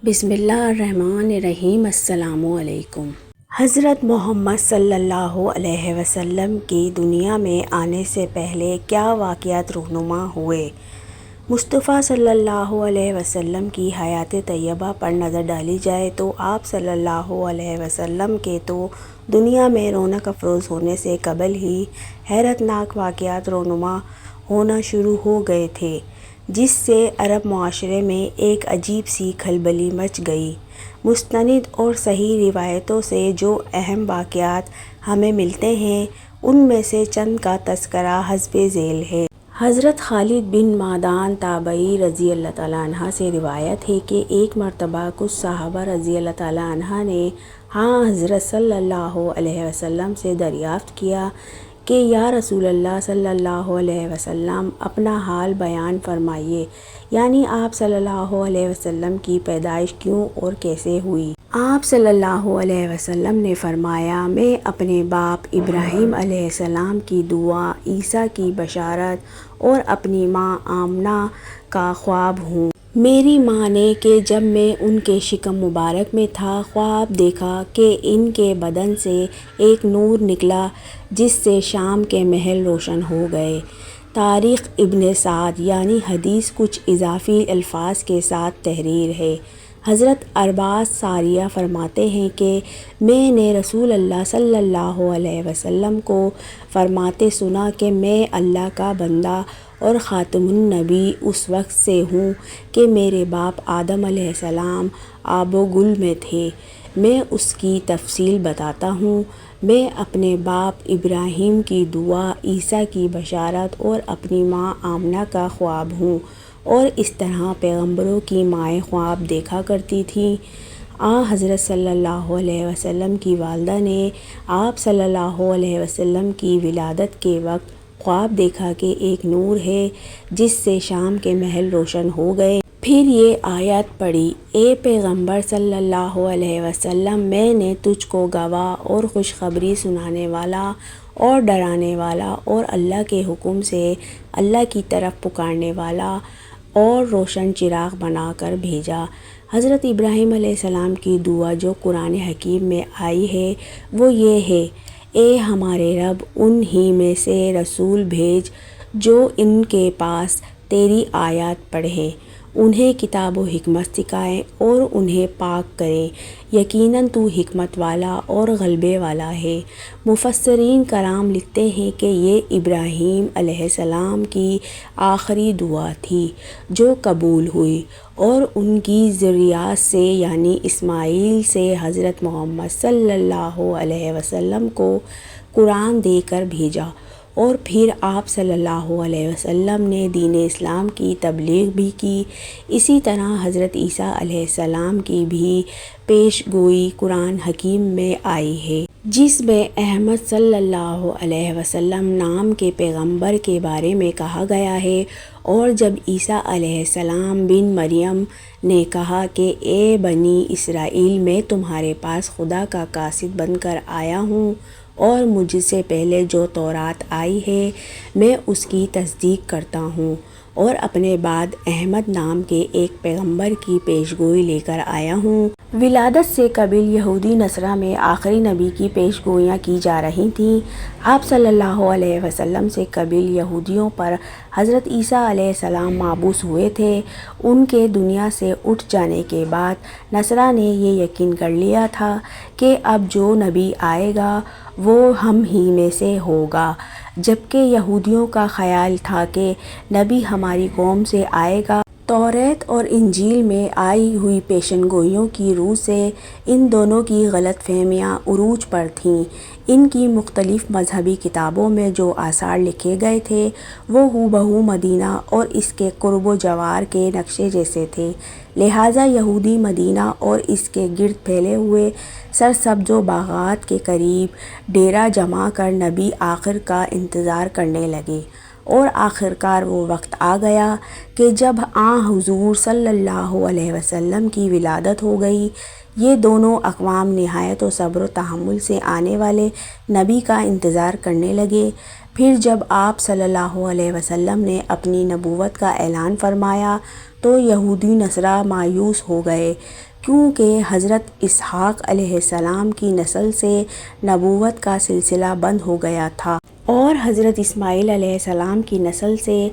بسم اللہ الرحمن الرحیم۔ السلام علیکم۔ حضرت محمد صلی اللہ علیہ وسلم کی دنیا میں آنے سے پہلے کیا واقعات رونما ہوئے؟ مصطفیٰ صلی اللہ علیہ وسلم کی حیات طیبہ پر نظر ڈالی جائے تو آپ صلی اللہ علیہ وسلم کے تو دنیا میں رونق افروز ہونے سے قبل ہی حیرت ناک واقعات رونما ہونا شروع ہو گئے تھے، جس سے عرب معاشرے میں ایک عجیب سی کھلبلی مچ گئی۔ مستند اور صحیح روایتوں سے جو اہم واقعات ہمیں ملتے ہیں، ان میں سے چند کا تذکرہ حسب ذیل ہے۔ حضرت خالد بن معدان تابعی رضی اللہ تعالیٰ عنہ سے روایت ہے کہ ایک مرتبہ کچھ صحابہ رضی اللہ تعالیٰ عنہ نے حضرت صلی اللہ علیہ وسلم سے دریافت کیا کہ یا رسول اللہ صلی اللہ علیہ وسلم اپنا حال بیان فرمائیے، یعنی آپ صلی اللہ علیہ وسلم کی پیدائش کیوں اور کیسے ہوئی؟ آپ صلی اللہ علیہ وسلم نے فرمایا، میں اپنے باپ ابراہیم علیہ السلام کی دعا، عیسیٰ کی بشارت اور اپنی ماں آمنہ کا خواب ہوں۔ میری ماں نے کہ جب میں ان کے شکم مبارک میں تھا، خواب دیکھا کہ ان کے بدن سے ایک نور نکلا جس سے شام کے محل روشن ہو گئے۔ تاریخ ابن سعد یعنی حدیث کچھ اضافی الفاظ کے ساتھ تحریر ہے۔ حضرت عباس ساریہ فرماتے ہیں کہ میں نے رسول اللہ صلی اللہ علیہ وسلم کو فرماتے سنا کہ میں اللہ کا بندہ اور خاتم النبی اس وقت سے ہوں کہ میرے باپ آدم علیہ السلام آب و گل میں تھے۔ میں اس کی تفصیل بتاتا ہوں۔ میں اپنے باپ ابراہیم کی دعا، عیسیٰ کی بشارت اور اپنی ماں آمنہ کا خواب ہوں، اور اس طرح پیغمبروں کی مائیں خواب دیکھا کرتی تھیں۔ حضرت صلی اللہ علیہ وسلم کی والدہ نے آپ صلی اللہ علیہ وسلم کی ولادت کے وقت خواب دیکھا کہ ایک نور ہے جس سے شام کے محل روشن ہو گئے۔ پھر یہ آیت پڑھی، اے پیغمبر صلی اللہ علیہ وسلم، میں نے تجھ کو گواہ اور خوشخبری سنانے والا اور ڈرانے والا اور اللہ کے حکم سے اللہ کی طرف پکارنے والا اور روشن چراغ بنا کر بھیجا۔ حضرت ابراہیم علیہ السلام کی دعا جو قرآن حکیم میں آئی ہے وہ یہ ہے، اے ہمارے رب، ان ہی میں سے رسول بھیج جو ان کے پاس تیری آیات پڑھیں، انہیں کتاب و حکمت سکھائیں اور انہیں پاک کریں، یقیناً تو حکمت والا اور غلبے والا ہے۔ مفسرین کرام لکھتے ہیں کہ یہ ابراہیم علیہ السلام کی آخری دعا تھی جو قبول ہوئی، اور ان کی ذریات سے یعنی اسماعیل سے حضرت محمد صلی اللہ علیہ وسلم کو قرآن دے کر بھیجا، اور پھر آپ صلی اللہ علیہ وسلم نے دین اسلام کی تبلیغ بھی کی۔ اسی طرح حضرت عیسیٰ علیہ السلام کی بھی پیش گوئی قرآن حکیم میں آئی ہے، جس میں احمد صلی اللہ علیہ وسلم نام کے پیغمبر کے بارے میں کہا گیا ہے۔ اور جب عیسیٰ علیہ السلام بن مریم نے کہا کہ اے بنی اسرائیل، میں تمہارے پاس خدا کا قاصد بن کر آیا ہوں، اور مجھ سے پہلے جو تورات آئی ہے میں اس کی تصدیق کرتا ہوں، اور اپنے بعد احمد نام کے ایک پیغمبر کی پیشگوئی لے کر آیا ہوں۔ ولادت سے قبل یہودی نصرہ میں آخری نبی کی پیشگوئیاں کی جا رہی تھیں۔ آپ صلی اللہ علیہ وسلم سے قبل یہودیوں پر حضرت عیسیٰ علیہ السلام مابعوث ہوئے تھے۔ ان کے دنیا سے اٹھ جانے کے بعد نصارہ نے یہ یقین کر لیا تھا کہ اب جو نبی آئے گا وہ ہم ہی میں سے ہوگا، جبکہ یہودیوں کا خیال تھا کہ نبی ہماری قوم سے آئے گا۔ توریت اور انجیل میں آئی ہوئی پیشن گوئیوں کی روح سے ان دونوں کی غلط فہمیاں عروج پر تھیں۔ ان کی مختلف مذہبی کتابوں میں جو آثار لکھے گئے تھے وہ ہو بہو مدینہ اور اس کے قرب و جوار کے نقشے جیسے تھے، لہٰذا یہودی مدینہ اور اس کے گرد پھیلے ہوئے سرسبز و باغات کے قریب ڈیرا جما کر نبی آخر کا انتظار کرنے لگے، اور آخرکار وہ وقت آ گیا کہ جب حضور صلی اللہ علیہ وسلم کی ولادت ہو گئی۔ یہ دونوں اقوام نہایت و صبر و تحمل سے آنے والے نبی کا انتظار کرنے لگے۔ پھر جب آپ صلی اللہ علیہ وسلم نے اپنی نبوت کا اعلان فرمایا تو یہودی نصارہ مایوس ہو گئے، کیونکہ حضرت اسحاق علیہ السلام کی نسل سے نبوت کا سلسلہ بند ہو گیا تھا، اور حضرت اسماعیل علیہ السلام کی نسل سے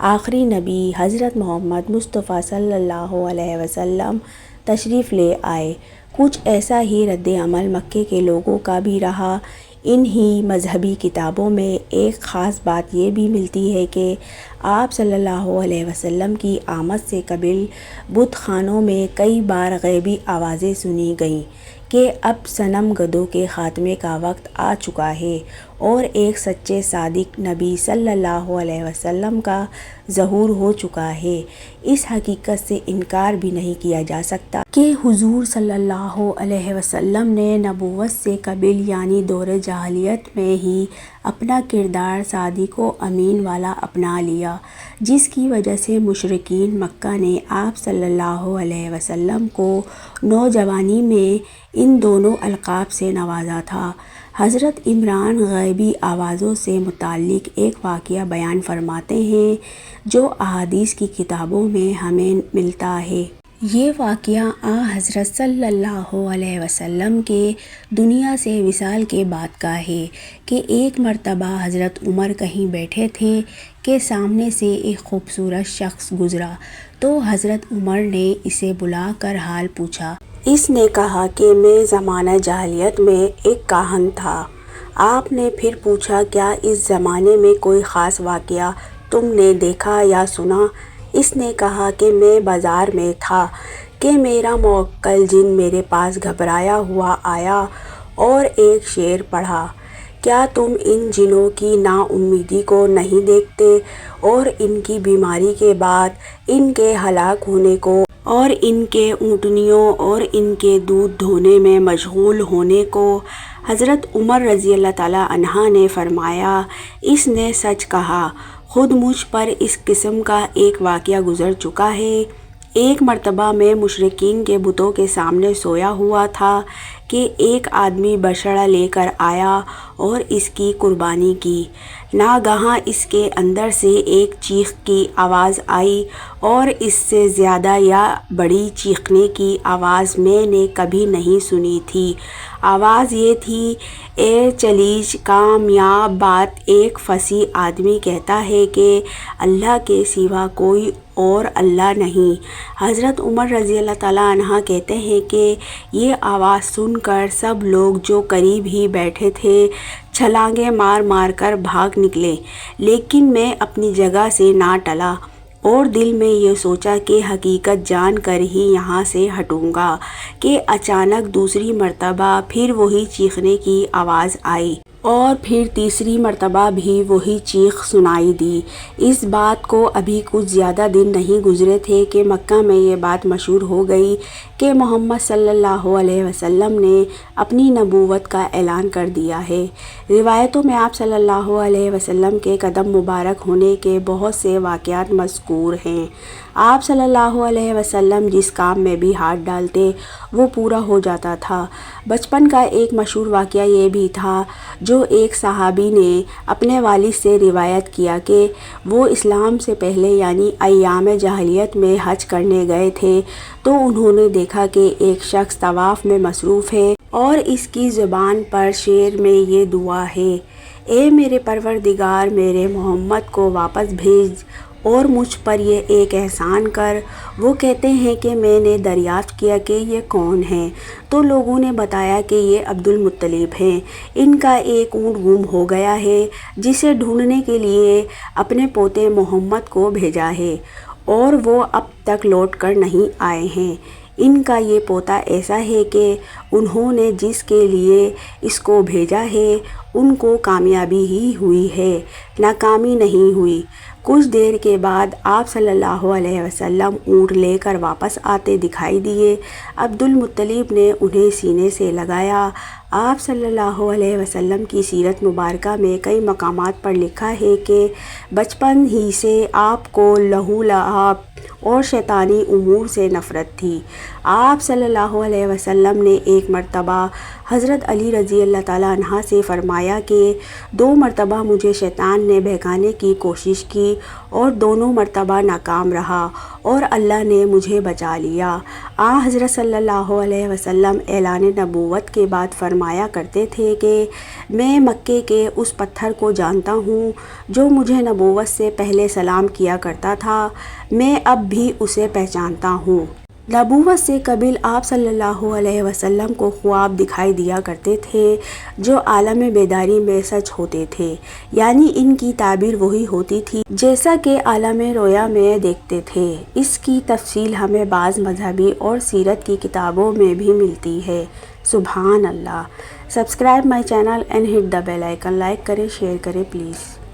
آخری نبی حضرت محمد مصطفیٰ صلی اللہ علیہ وسلم تشریف لے آئے۔ کچھ ایسا ہی رد عمل مکے کے لوگوں کا بھی رہا۔ انہی مذہبی کتابوں میں ایک خاص بات یہ بھی ملتی ہے کہ آپ صلی اللہ علیہ وسلم کی آمد سے قبل بت خانوں میں کئی بار غیبی آوازیں سنی گئیں کہ اب صنم گدوں کے خاتمے کا وقت آ چکا ہے اور ایک سچے صادق نبی صلی اللہ علیہ وسلم کا ظہور ہو چکا ہے۔ اس حقیقت سے انکار بھی نہیں کیا جا سکتا کہ حضور صلی اللہ علیہ وسلم نے نبوت سے قبل یعنی دور جاہلیت میں ہی اپنا کردار صادق و امین والا اپنا لیا، جس کی وجہ سے مشرکین مکہ نے آپ صلی اللہ علیہ وسلم کو نوجوانی میں ان دونوں القاب سے نوازا تھا۔ حضرت عمران غیبی آوازوں سے متعلق ایک واقعہ بیان فرماتے ہیں جو احادیث کی کتابوں میں ہمیں ملتا ہے۔ یہ واقعہ حضرت صلی اللہ علیہ وسلم کے دنیا سے وصال کے بعد کا ہے کہ ایک مرتبہ حضرت عمر کہیں بیٹھے تھے کہ سامنے سے ایک خوبصورت شخص گزرا، تو حضرت عمر نے اسے بلا کر حال پوچھا۔ اس نے کہا کہ میں زمانہ جاہلیت میں ایک کاہن تھا۔ آپ نے پھر پوچھا، کیا اس زمانے میں کوئی خاص واقعہ تم نے دیکھا یا سنا؟ اس نے کہا کہ میں بازار میں تھا کہ میرا موکل جن میرے پاس گھبرایا ہوا آیا اور ایک شعر پڑھا، کیا تم ان جنوں کی نا امیدی کو نہیں دیکھتے اور ان کی بیماری کے بعد ان کے ہلاک ہونے کو اور ان کے اونٹنیوں اور ان کے دودھ دھونے میں مشغول ہونے کو؟ حضرت عمر رضی اللہ تعالیٰ عنہ نے فرمایا، اس نے سچ کہا، خود مجھ پر اس قسم کا ایک واقعہ گزر چکا ہے۔ ایک مرتبہ میں مشرکین کے بتوں کے سامنے سویا ہوا تھا کہ ایک آدمی بچڑا لے کر آیا اور اس کی قربانی کی۔ ناگہاں اس کے اندر سے ایک چیخ کی آواز آئی اور اس سے زیادہ یا بڑی چیخنے کی آواز میں نے کبھی نہیں سنی تھی۔ آواز یہ تھی، اے چلیج کامیاب بات، ایک فصیح آدمی کہتا ہے کہ اللہ کے سوا کوئی اور اللہ نہیں۔ حضرت عمر رضی اللہ تعالیٰ عنہ کہتے ہیں کہ یہ آواز سن کر سب لوگ جو قریب ہی بیٹھے تھے چھلانگیں مار مار کر بھاگ نکلے، لیکن میں اپنی جگہ سے نہ ٹلا اور دل میں یہ سوچا کہ حقیقت جان کر ہی یہاں سے ہٹوں گا کہ اچانک دوسری مرتبہ پھر وہی چیخنے کی آواز آئی اور پھر تیسری مرتبہ بھی وہی چیخ سنائی دی۔ اس بات کو ابھی کچھ زیادہ دن نہیں گزرے تھے کہ مکہ میں یہ بات مشہور ہو گئی کہ محمد صلی اللہ علیہ وسلم نے اپنی نبوت کا اعلان کر دیا ہے۔ روایتوں میں آپ صلی اللہ علیہ وسلم کے قدم مبارک ہونے کے بہت سے واقعات مذکور ہیں۔ آپ صلی اللہ علیہ وسلم جس کام میں بھی ہاتھ ڈالتے وہ پورا ہو جاتا تھا۔ بچپن کا ایک مشہور واقعہ یہ بھی تھا جو ایک صحابی نے اپنے والد سے روایت کیا کہ وہ اسلام سے پہلے یعنی ایام جاہلیت میں حج کرنے گئے تھے، تو انہوں نے دیکھا کہ ایک شخص طواف میں مصروف ہے اور اس کی زبان پر شعر میں یہ دعا ہے، اے میرے پروردگار، میرے محمد کو واپس بھیج اور مجھ پر یہ ایک احسان کر۔ وہ کہتے ہیں کہ میں نے دریافت کیا کہ یہ کون ہیں، تو لوگوں نے بتایا کہ یہ عبد المطلب ہیں، ان کا ایک اونٹ گم ہو گیا ہے جسے ڈھونڈنے کے لیے اپنے پوتے محمد کو بھیجا ہے اور وہ اب تک لوٹ کر نہیں آئے ہیں۔ ان کا یہ پوتا ایسا ہے کہ انہوں نے جس کے لیے اس کو بھیجا ہے ان کو کامیابی ہی ہوئی ہے، ناکامی نہیں ہوئی۔ کچھ دیر کے بعد آپ صلی اللہ علیہ وسلم اونٹ لے کر واپس آتے دکھائی دیے۔ عبد المطلب نے انہیں سینے سے لگایا۔ آپ صلی اللہ علیہ وسلم کی سیرت مبارکہ میں کئی مقامات پر لکھا ہے کہ بچپن ہی سے آپ کو لہو لعاب اور شیطانی امور سے نفرت تھی۔ آپ صلی اللہ علیہ وسلم نے ایک مرتبہ حضرت علی رضی اللہ تعالیٰ عنہ سے فرمایا فرمایا کہ 2 مرتبہ مجھے شیطان نے بہکانے کی کوشش کی اور دونوں مرتبہ ناکام رہا اور اللہ نے مجھے بچا لیا۔ حضرت صلی اللہ علیہ وسلم اعلان نبوت کے بعد فرمایا کرتے تھے کہ میں مکے کے اس پتھر کو جانتا ہوں جو مجھے نبوت سے پہلے سلام کیا کرتا تھا، میں اب بھی اسے پہچانتا ہوں۔ نبوت سے قبل آپ صلی اللہ علیہ وسلم کو خواب دکھائی دیا کرتے تھے جو عالم بیداری میں سچ ہوتے تھے، یعنی ان کی تعبیر وہی ہوتی تھی جیسا کہ عالم رویا میں دیکھتے تھے۔ اس کی تفصیل ہمیں بعض مذہبی اور سیرت کی کتابوں میں بھی ملتی ہے۔ سبحان اللہ۔ Subscribe my channel and hit the bell icon. Like کریں، شیئر کریں پلیز۔